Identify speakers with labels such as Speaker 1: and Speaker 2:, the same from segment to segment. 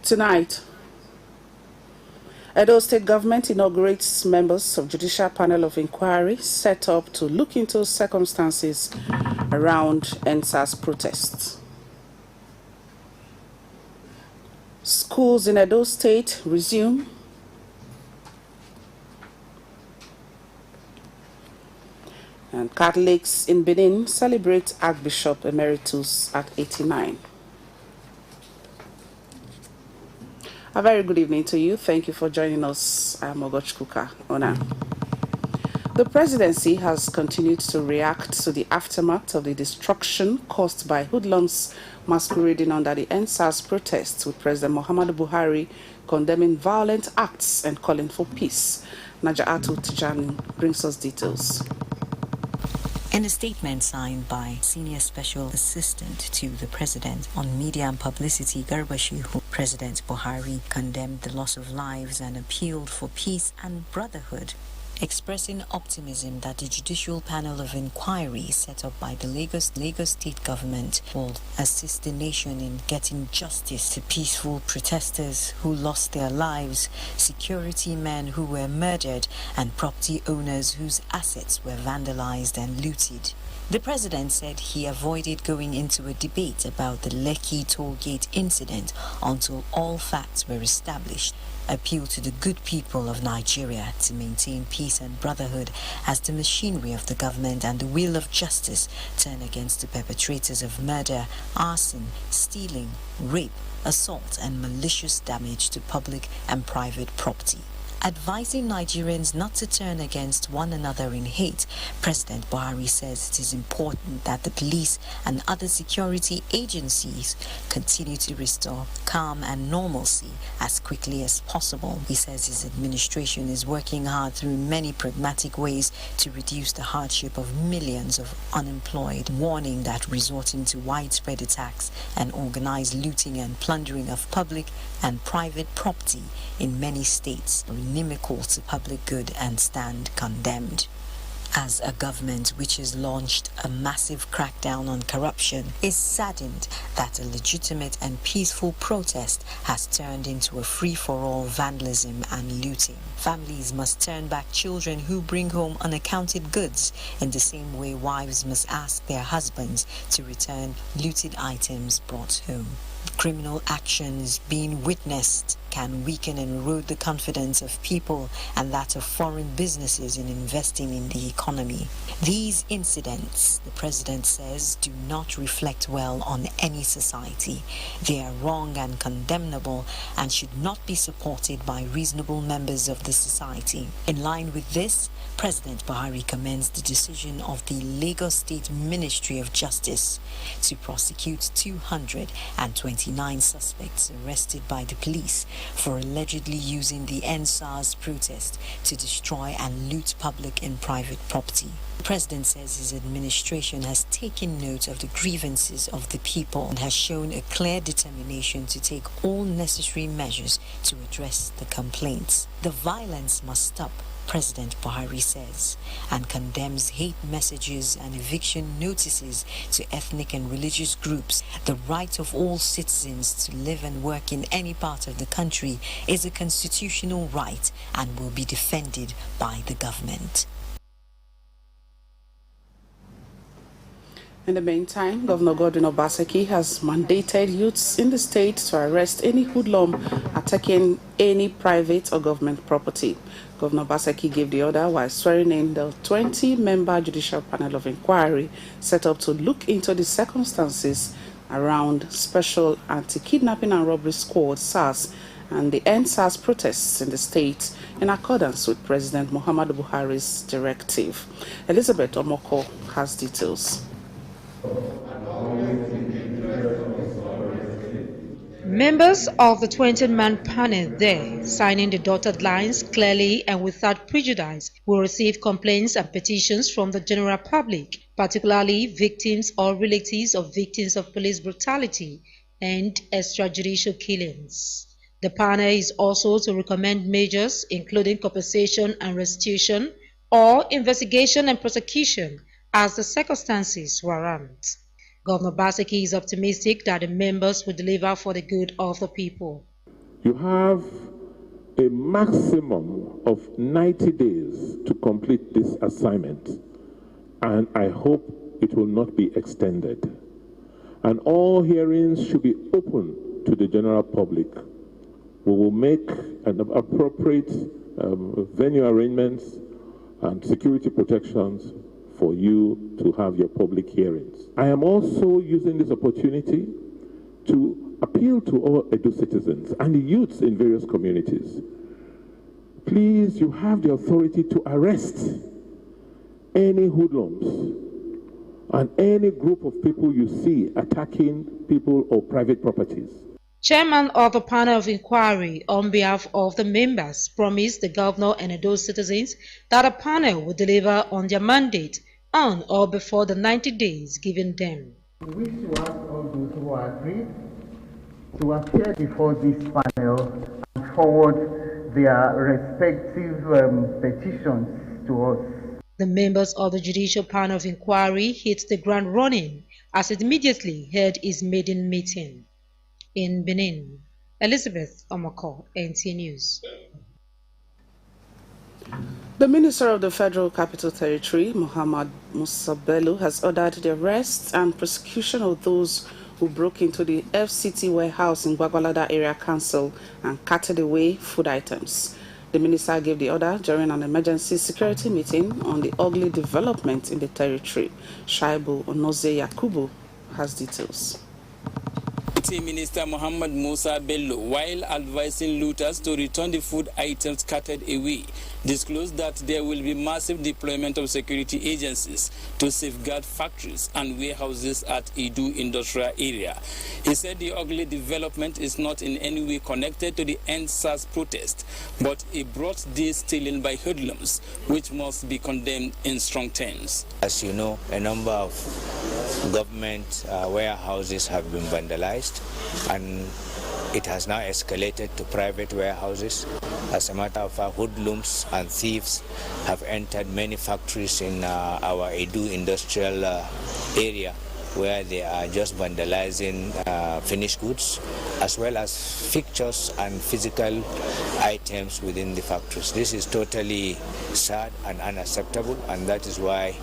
Speaker 1: Tonight, Edo State Government inaugurates members of Judicial Panel of Inquiry set up to look into circumstances around NSAS protests. Schools in Edo State resume. And Catholics in Benin celebrate Archbishop Emeritus at 89. A very good evening to you. Thank you for joining us. I'm Ogochkuka Ona. The presidency has continued to react to the aftermath of the destruction caused by hoodlums masquerading under the NSAS protests, with President Muhammadu Buhari condemning violent acts and calling for peace. Naja'atu Tijani brings us details.
Speaker 2: In a statement signed by Senior Special Assistant to the President on Media and Publicity, Garbashihu, President Buhari condemned the loss of lives and appealed for peace and brotherhood, expressing optimism that the Judicial Panel of Inquiry set up by the Lagos State Government will assist the nation in getting justice to peaceful protesters who lost their lives, security men who were murdered, and property owners whose assets were vandalized and looted. The president said he avoided going into a debate about the Lekki toll gate incident until all facts were established, appealed to the good people of Nigeria to maintain peace and brotherhood as the machinery of the government and the wheel of justice turn against the perpetrators of murder, arson, stealing, rape, assault, and malicious damage to public and private property. Advising Nigerians not to turn against one another in hate, President Buhari says it is important that the police and other security agencies continue to restore calm and normalcy as quickly as possible. He says his administration is working hard through many pragmatic ways to reduce the hardship of millions of unemployed, warning that resorting to widespread attacks and organized looting and plundering of public and private property in many states are inimical to public good and stand condemned. As a government which has launched a massive crackdown on corruption is saddened that a legitimate and peaceful protest has turned into a free-for-all vandalism and looting. Families must turn back children who bring home unaccounted goods in the same way wives must ask their husbands to return looted items brought home. Criminal actions being witnessed can weaken and erode the confidence of people and that of foreign businesses in investing in the economy. These incidents, the president says, do not reflect well on any society. They are wrong and condemnable and should not be supported by reasonable members of the society. In line with this, President Buhari commends the decision of the Lagos State Ministry of Justice to prosecute 229 suspects arrested by the police for allegedly using the NSAS protest to destroy and loot public and private property. The president says his administration has taken note of the grievances of the people and has shown a clear determination to take all necessary measures to address the complaints. The violence must stop, President Buhari says, and condemns hate messages and eviction notices to ethnic and religious groups. The right of all citizens to live and work in any part of the country is a constitutional right and will be defended by the government.
Speaker 1: In the meantime, Governor Godwin Obaseki has mandated youths in the state to arrest any hoodlum attacking any private or government property. Governor Obaseki gave the order while swearing in the 20-member Judicial Panel of Inquiry set up to look into the circumstances around Special Anti-Kidnapping and Robbery Squad (SARS) and the NSAS protests in the state in accordance with President Muhammadu Buhari's directive. Elizabeth Omoko has details.
Speaker 3: Members of the 20-man panel there, signing the dotted lines clearly and without prejudice, will receive complaints and petitions from the general public, particularly victims or relatives of victims of police brutality and extrajudicial killings. The panel is also to recommend measures including compensation and restitution or investigation and prosecution as the circumstances warrant. Governor Obaseki is optimistic that the members will deliver for the good of the people.
Speaker 4: You have a maximum of 90 days to complete this assignment, and I hope it will not be extended. And all hearings should be open to the general public. We will make an appropriate venue arrangements and security protections for you to have your public hearings. I am also using this opportunity to appeal to all Edo citizens and the youths in various communities. Please, you have the authority to arrest any hoodlums and any group of people you see attacking people or private properties.
Speaker 3: Chairman of the panel of inquiry on behalf of the members promised the governor and those citizens that a panel would deliver on their mandate on or before the 90 days given them.
Speaker 5: We wish to ask all those who agree to appear before this panel and forward their respective petitions to us.
Speaker 3: The members of the Judicial Panel of Inquiry hit the ground running as it immediately held its maiden meeting. In Benin, Elizabeth Omoko, NT News.
Speaker 1: The Minister of the Federal Capital Territory, Muhammad Musa Bello, has ordered the arrest and prosecution of those who broke into the FCT warehouse in Gwagwalada Area Council and carted away food items. The minister gave the order during an emergency security meeting on the ugly development in the territory. Shaibu Onoze Yakubu has details.
Speaker 6: Minister Muhammad Musa Bello, while advising looters to return the food items carted away, disclosed that there will be massive deployment of security agencies to safeguard factories and warehouses at Idu industrial area. He said the ugly development is not in any way connected to the End SARS protest, but a broad-day stealing by hoodlums, which must be condemned in strong terms.
Speaker 7: As you know, a number of government warehouses have been vandalized, and it has now escalated to private warehouses. As a matter of fact, hoodlums and thieves have entered many factories in our Edu industrial area, where they are just vandalizing finished goods, as well as fixtures and physical items within the factories. This is totally sad and unacceptable, and that is why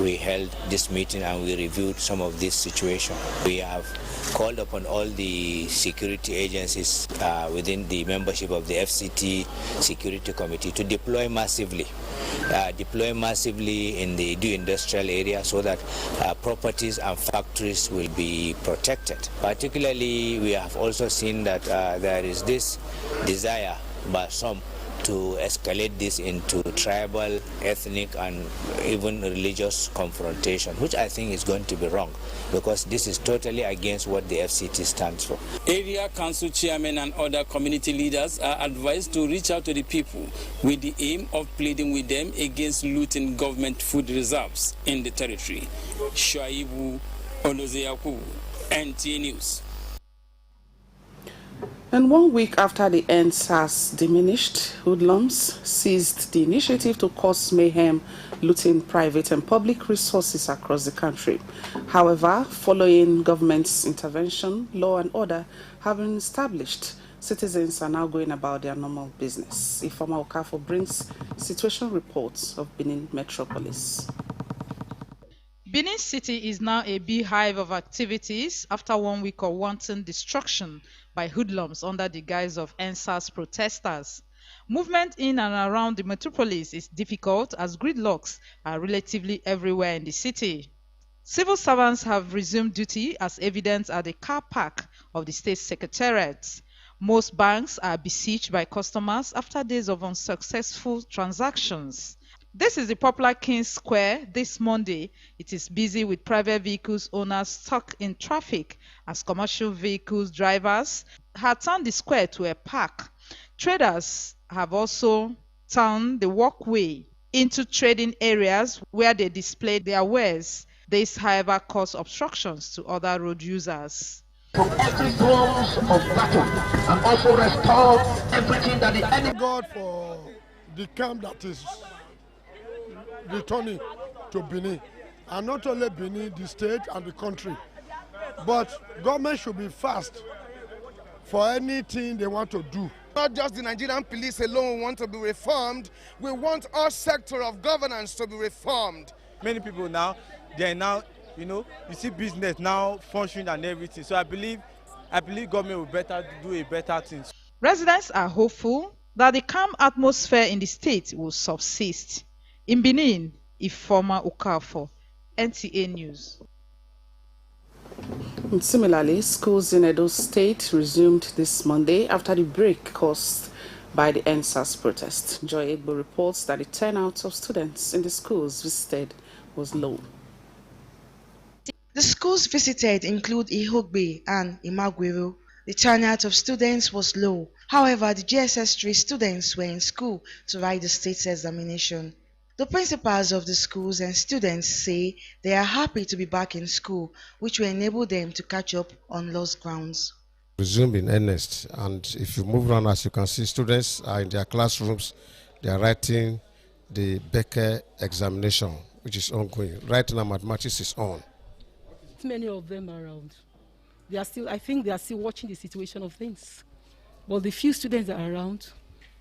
Speaker 7: we held this meeting and we reviewed some of this situation. We have called upon all the security agencies within the membership of the FCT Security Committee to deploy massively in the Edu industrial area, so that properties and factories will be protected. Particularly, we have also seen that there is this desire by some to escalate this into tribal, ethnic, and even religious confrontation, which I think is going to be wrong, because this is totally against what the FCT stands for.
Speaker 6: Area council chairmen and other community leaders are advised to reach out to the people with the aim of pleading with them against looting government food reserves in the territory. Shaibu Onozeyaku, NT News.
Speaker 1: And 1 week after the End SARS diminished, hoodlums seized the initiative to cause mayhem, looting private and public resources across the country. However, following government's intervention, law and order have been established. Citizens are now going about their normal business. Ifeoma Okafor brings situation reports of Benin Metropolis.
Speaker 8: Benin City is now a beehive of activities after 1 week of wanton destruction by hoodlums under the guise of End SARS protesters. Movement in and around the metropolis is difficult as gridlocks are relatively everywhere in the city. Civil servants have resumed duty as evident at the car park of the state secretariat. Most banks are besieged by customers after days of unsuccessful transactions. This is the popular King's Square this Monday. It is busy with private vehicles owners stuck in traffic as commercial vehicles drivers have turned the square to a park. Traders have also turned the walkway into trading areas where they display their wares. This, however, caused obstructions to other road users.
Speaker 9: From every drums of battle and also restore everything that the enemy.
Speaker 10: God for the camp that is returning to Benin, and not only Benin, the state and the country, but government should be fast for anything they want to do.
Speaker 11: Not just the Nigerian police alone want to be reformed, we want our sector of governance to be reformed.
Speaker 12: Many people now, they are now, you see business now functioning and everything. So I believe government will do a better thing.
Speaker 8: Residents are hopeful that the calm atmosphere in the state will subsist. In Benin, Ifeoma Okafor, NTA News.
Speaker 1: And similarly, schools in Edo State resumed this Monday after the break caused by the NSAS protest. Joy Egbo reports that the turnout of students in the schools visited was low.
Speaker 13: The schools visited include Ihogbe and Imagwero. The turnout of students was low. However, the GSS3 students were in school to write the state's examination. The principals of the schools and students say they are happy to be back in school, which will enable them to catch up on lost grounds.
Speaker 10: Resume in earnest, and if you move around, as you can see, students are in their classrooms. They are writing the Becker examination, which is ongoing. Right now, mathematics is on.
Speaker 14: Many of them around. I think they are still watching the situation of things. But the few students that are around,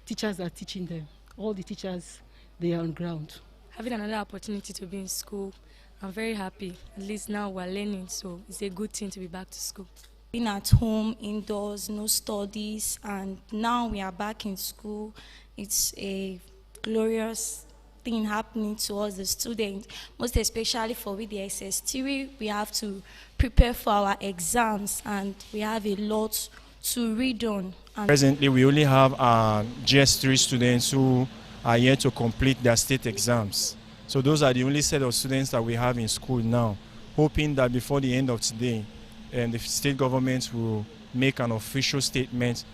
Speaker 14: teachers are teaching them. All the teachers, they are on ground.
Speaker 15: Having another opportunity to be in school, I'm very happy. At least now we're learning, so it's a good thing to be back to school. Being at home, indoors, no studies, and now we are back in school. It's a glorious thing happening to us, the students, most especially for with the SS3. We have to prepare for our exams, and we have a lot to read on.
Speaker 16: Presently, we only have GS3 students who are yet to complete their state exams. So those are the only set of students that we have in school now, hoping that before the end of today, the state government will make an official statement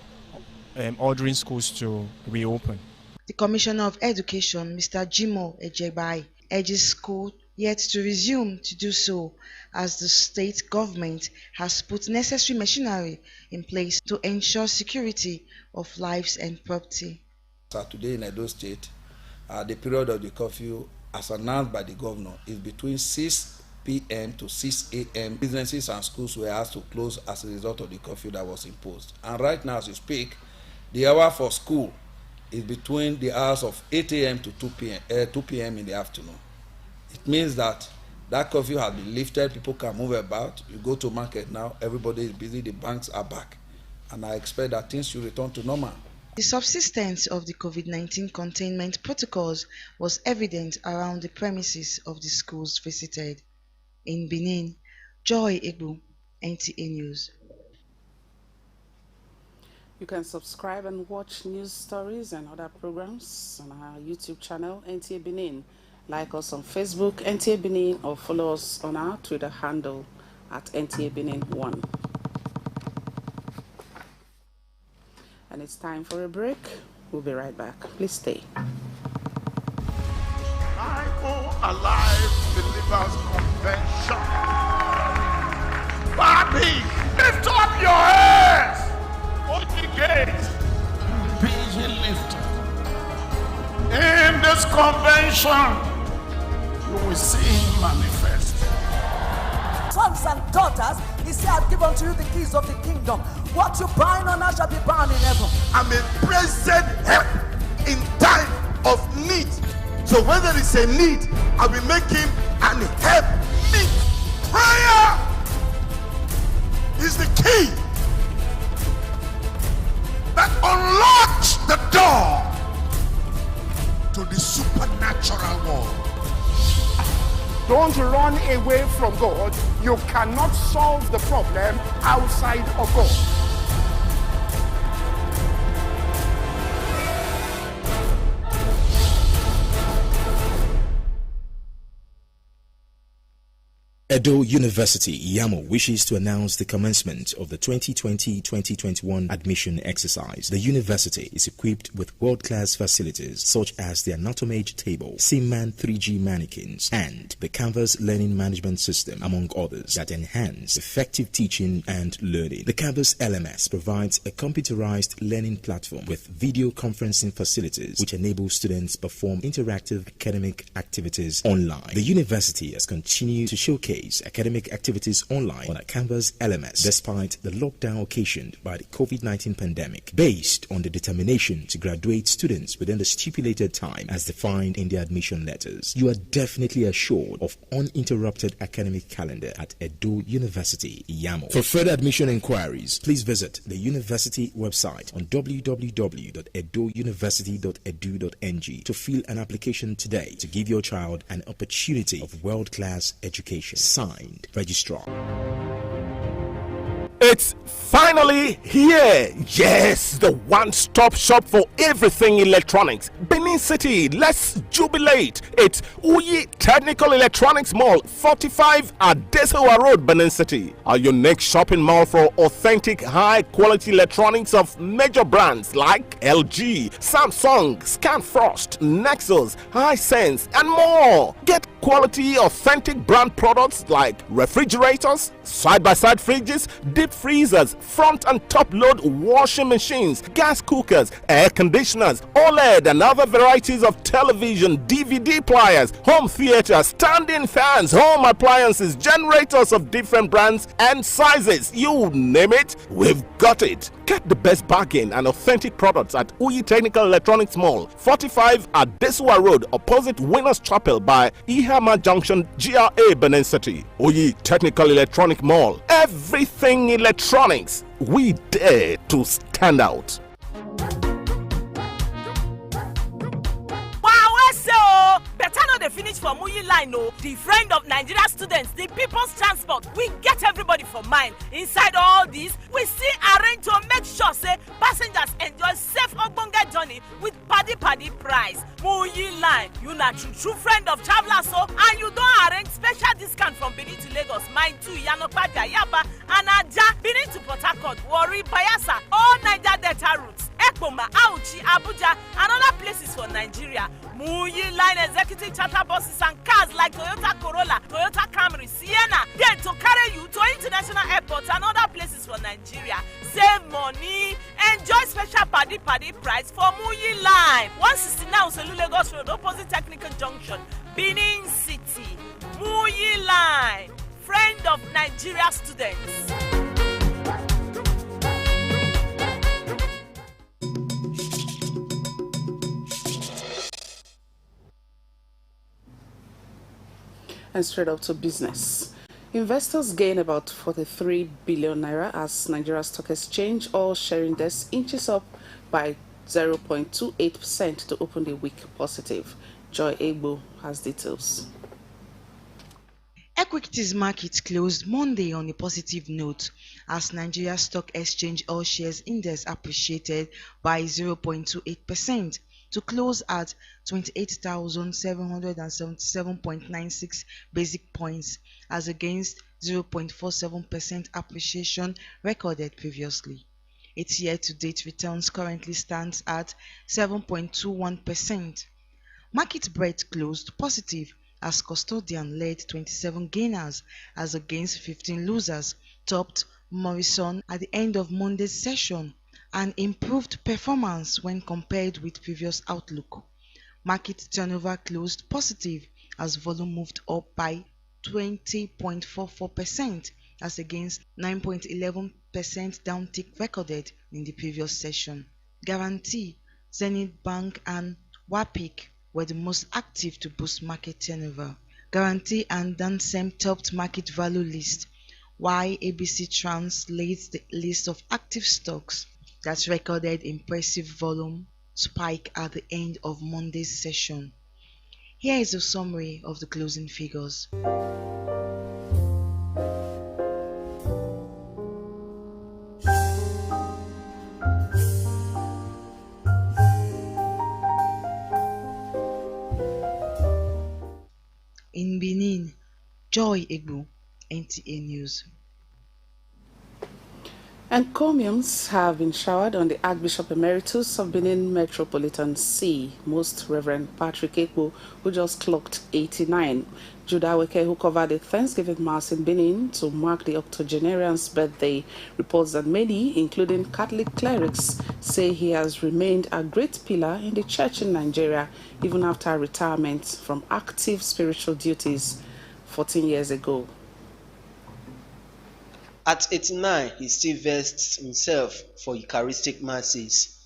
Speaker 16: ordering schools to reopen.
Speaker 13: The Commissioner of Education, Mr. Jimo Ejebai, urges school yet to resume to do so, as the state government has put necessary machinery in place to ensure security of lives and property.
Speaker 17: Today in Edo State, the period of the curfew, as announced by the governor, is between 6 p.m. to 6 a.m. Businesses and schools were asked to close as a result of the curfew that was imposed. And right now, as we speak, the hour for school is between the hours of 8 a.m. to 2 p.m. in the afternoon. It means that curfew has been lifted, people can move about. You go to market now, everybody is busy, the banks are back. And I expect that things should return to normal.
Speaker 13: The subsistence of the COVID-19 containment protocols was evident around the premises of the schools visited. In Benin, Joy Egbo, NTA News.
Speaker 1: You can subscribe and watch news stories and other programs on our YouTube channel, NTA Benin. Like us on Facebook, NTA Benin, or follow us on our Twitter handle at NTA Benin 1. And it's time for a break. We'll be right back. Please stay.
Speaker 9: Bible Alive Believers Convention. Bobby, lift up your heads. Hold the gates. Be ye lifted. In this convention, you will see him manifest.
Speaker 18: Sons and daughters, he said, I've given to you the keys of the kingdom. What you bind on earth shall be bound in heaven.
Speaker 9: I'm a present help in time of need. So when there is a need, I will make him an help me. Prayer is the key that unlocks the door to the supernatural world.
Speaker 19: Don't run away from God. You cannot solve the problem outside of God.
Speaker 20: Edo University, Yamo, wishes to announce the commencement of the 2020-2021 admission exercise. The university is equipped with world-class facilities such as the Anatomage table, Seaman 3G mannequins, and the Canvas learning management system, among others, that enhance effective teaching and learning. The Canvas LMS provides a computerized learning platform with video conferencing facilities which enable students perform interactive academic activities online. The university has continued to showcase showcase academic activities online on a Canvas LMS despite the lockdown occasioned by the COVID-19 pandemic, based on the determination to graduate students within the stipulated time as defined in the admission letters. You are definitely assured of uninterrupted academic calendar at Edo University, Yamo. For further admission inquiries, please visit the university website on www.edouniversity.edu.ng to fill an application today to give your child an opportunity of world-class education. Signed, Registrar.
Speaker 9: It's finally here. Yes, the one-stop shop for everything electronics. Benin City, let's jubilate. It's Uyi Technical Electronics Mall, 45 Adesewa Road, Benin City. A unique shopping mall for authentic, high-quality electronics of major brands like LG, Samsung, Scanfrost, Nexus, Hisense, and more. Get quality, authentic brand products like refrigerators, side-by-side fridges, deep freezers, front and top load washing machines, gas cookers, air conditioners, OLED and other varieties of television, DVD players, home theater, standing fans, home appliances, generators of different brands and sizes. You name it, we've got it. Get the best bargain and authentic products at Uyi Technical Electronics Mall, 45 at Adesewa Road, opposite Winners Chapel by Ihama Junction, GRA, Benin City. Uyi Technical Electronic Mall. Everything electronics. We dare to stand out.
Speaker 21: Better not the finish for Muyi line, no. The friend of Nigeria students, the People's Transport, we get everybody for mind. Inside all this, we still arrange to make sure say passengers enjoy safe ogbonge journey with paddy price. Muyi line, you na true friend of travelers, so and you don't arrange special discount from Benin to Lagos, mine too, Yanokwaja, Yaba, and Aja, Benin to Port Harcourt, Warri, Bayelsa, all Niger Delta routes, Ekpoma, Auchi, Abuja, and other places for Nigeria. Muyi line executive charter buses and cars like Toyota Corolla, Toyota Camry, Sienna, then to carry you to international airports and other places for Nigeria. Save money, enjoy special paddy price for Muyi line. 169 Selu Lagos Road, opposite Technical Junction, Benin City. Muyi line, friend of Nigeria students.
Speaker 1: And straight up to business. Investors gain about 43 billion naira as Nigeria Stock Exchange all sharing desk inches up by 0.28% to open the week positive. Joy Egbo has details.
Speaker 13: Equities market closed Monday on a positive note as Nigeria Stock Exchange all shares index appreciated by 0.28%. to close at 28,777.96 basic points as against 0.47% appreciation recorded previously. Its year-to-date returns currently stands at 7.21%. Market breadth closed positive as custodian led 27 gainers as against 15 losers, topped Morrison at the end of Monday's session, an improved performance when compared with previous outlook. Market turnover closed positive as volume moved up by 20.44% as against 9.11% downtick recorded in the previous session. Guarantee, Zenith Bank and WAPIC were the most active to boost market turnover. Guarantee and Dansem topped market value list, while ABC Trans leads the list of active stocks that recorded impressive volume spike at the end of Monday's session. Here is a summary of the closing figures. In Benin, Joy Egbo, NTA News.
Speaker 1: Encomiums have been showered on the Archbishop Emeritus of Benin Metropolitan See, Most Reverend Patrick Ekpo, who just clocked 89. Judah Weke, who covered the Thanksgiving Mass in Benin to mark the octogenarian's birthday, reports that many, including Catholic clerics, say he has remained a great pillar in the church in Nigeria, even after retirement from active spiritual duties 14 years ago.
Speaker 2: At 89, he still vests himself for Eucharistic masses.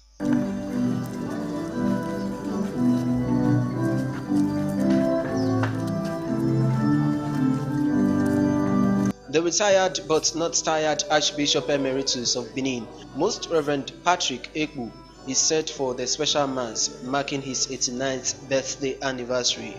Speaker 2: The retired but not tired Archbishop Emeritus of Benin, Most Reverend Patrick Ekpu, is set for the special mass marking his 89th birthday anniversary.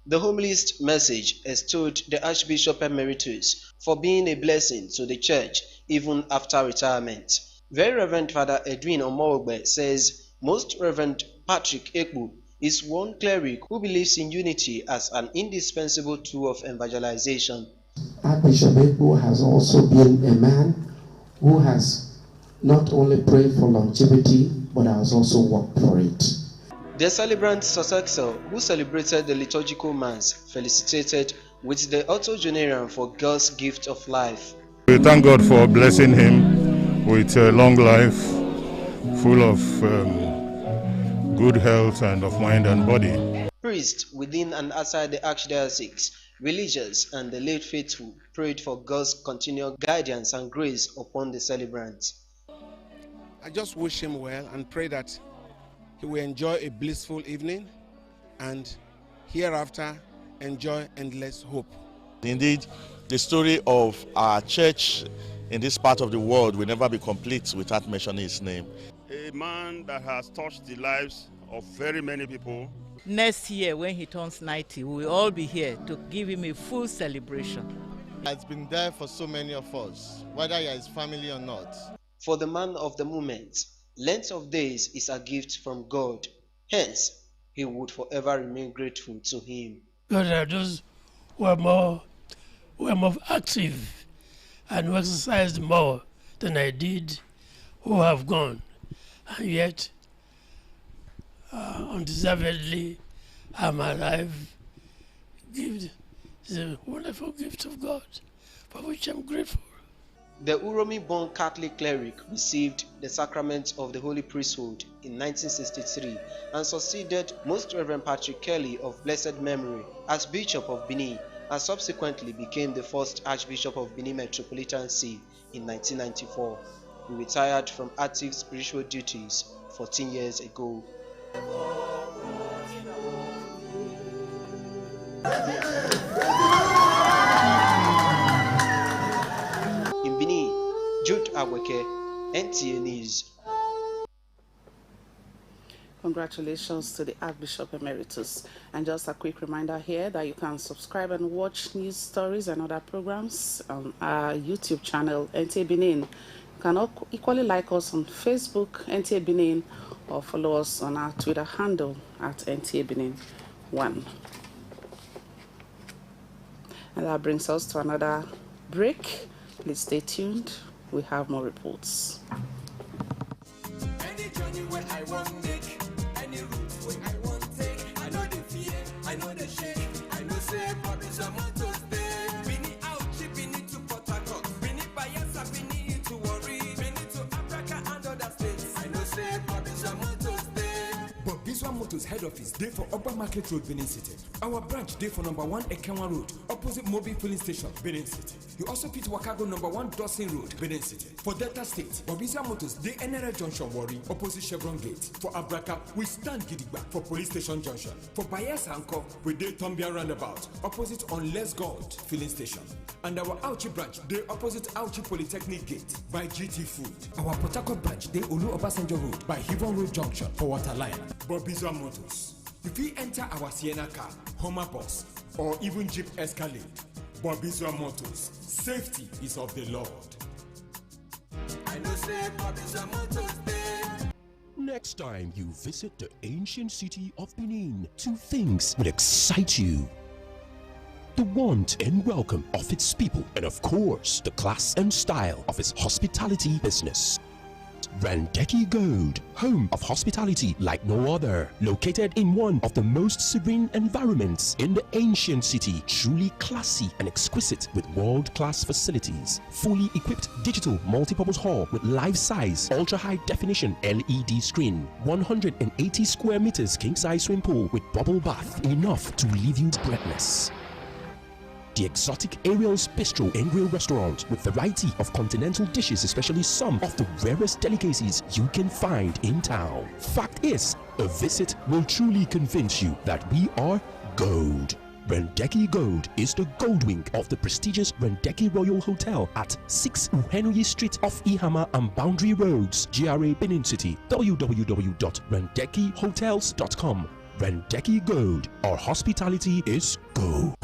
Speaker 2: The homilist message extolled the Archbishop Emeritus for being a blessing to the church even after retirement. Very Reverend Father Edwin Omowogbe says Most Reverend Patrick Ekpu is one cleric who believes in unity as an indispensable tool of evangelization.
Speaker 22: Archbishop Ekpu has also been a man who has not only prayed for longevity but has also worked for it.
Speaker 2: The celebrant successor, who celebrated the liturgical mass, felicitated with the octogenarian for God's gift of life.
Speaker 23: We thank God for blessing him with a long life, full of good health and of mind and body.
Speaker 2: Priests within and outside the archdiocese, religious and the lay faithful prayed for God's continual guidance and grace upon the celebrant.
Speaker 11: I just wish him well and pray that he will enjoy a blissful evening and hereafter enjoy endless hope.
Speaker 24: Indeed, the story of our church in this part of the world will never be complete without mentioning his name.
Speaker 25: A man that has touched the lives of very many people.
Speaker 26: Next year, when he turns 90, we will all be here to give him a full celebration.
Speaker 27: It's been there for so many of us, whether you're his family or not.
Speaker 2: For the man of the moment, length of days is a gift from God. Hence, he would forever remain grateful to him.
Speaker 28: Because there are those who are more active and who exercised more than I did, who have gone, and yet undeservedly I'm alive. It's a wonderful gift of God, for which I'm grateful.
Speaker 2: The Uromi-born Catholic cleric received the sacrament of the Holy Priesthood in 1963 and succeeded Most Reverend Patrick Kelly of blessed memory as Bishop of Benin, and subsequently became the first Archbishop of Benin Metropolitan See in 1994. He retired from active spiritual duties 14 years ago. In Benin, Jude Aweke, NTA News.
Speaker 1: Congratulations to the Archbishop Emeritus. And just a quick reminder here that you can subscribe and watch news stories and other programs on our YouTube channel, NTA Benin. You can equally like us on Facebook, NTA Benin, or follow us on our Twitter handle at NTA Benin 1. And that brings us to another break. Please stay tuned. We have more reports.
Speaker 29: Any journey where I want make, any route where I want take, I know the fear, I know the shake, I know say Paris a motor stay. Bini out, Bini to Port Harcourt, Bini Bayelsa, Bini to Warri, Bini to Africa and other states. I know say Paris a motor stay.
Speaker 30: But Biswa Motors head office day for Upper Market Road, Benin City. Our branch day for number 1 Ekenwa Road, opposite Mobile Filling Station, Benin City. You also fit Wakago number 1 Dawson Road, Benin City. For Delta State, Wabisa Motors day NRL Junction Warri, opposite Chevron Gate. For Abraka, we stand Gidigba for Police Station Junction. For Bayelsa Anko, we day Tombia Roundabout, opposite on Les Gold Filling Station. And our Auchi branch day opposite Auchi Polytechnic Gate by GT Food. Our Port Harcourt branch day Olu Obasanjo Road by Hivon Road Junction for Waterline. Bobizwa Motors. If we enter our Sienna car, Hummer bus, or even Jeep Escalade, Bobizwa Motors, safety is of the Lord.
Speaker 29: I know say Bobizwa Motors there.
Speaker 31: Next time you visit the ancient city of Benin, 2 things will excite you: the want and welcome of its people, and of course, the class and style of its hospitality business. Randeki Gold, home of hospitality like no other. Located in one of the most serene environments in the ancient city. Truly classy and exquisite with world-class facilities. Fully equipped digital multipurpose hall with life-size, ultra-high definition LED screen. 180 square meters king-size swimming pool with bubble bath. Enough to leave you breathless. The exotic Ariel's Bistro and Grill restaurant with variety of continental dishes, especially some of the rarest delicacies you can find in town. Fact is, a visit will truly convince you that we are gold. Randeki Gold is the gold wing of the prestigious Randeki Royal Hotel at 6 Uhenui Street off Ihama and Boundary Roads, GRA Benin City. www.randekihotels.com. Randeki Gold. Our hospitality is gold.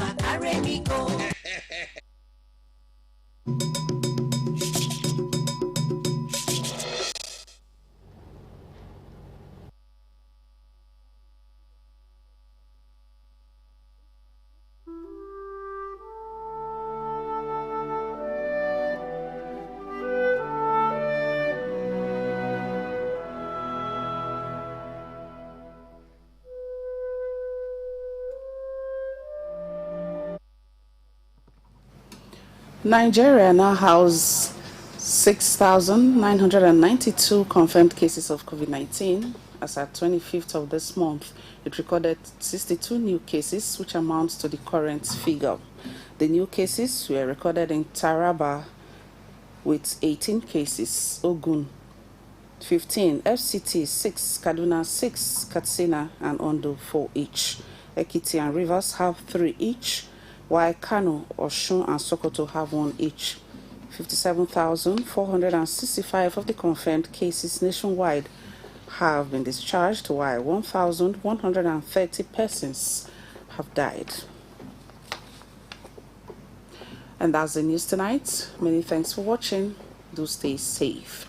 Speaker 1: Nigeria now has 6,992 confirmed cases of COVID-19. As at 25th of this month, it recorded 62 new cases, which amounts to the current figure. The new cases were recorded in Taraba with 18 cases, Ogun 15, FCT 6, Kaduna 6, Katsina and Ondo 4 each. Ekiti and Rivers have 3 each, while Kano, Osun and Sokoto have 1 each. 57,465 of the confirmed cases nationwide have been discharged, while 1,130 persons have died. And that's the news tonight. Many thanks for watching. Do stay safe.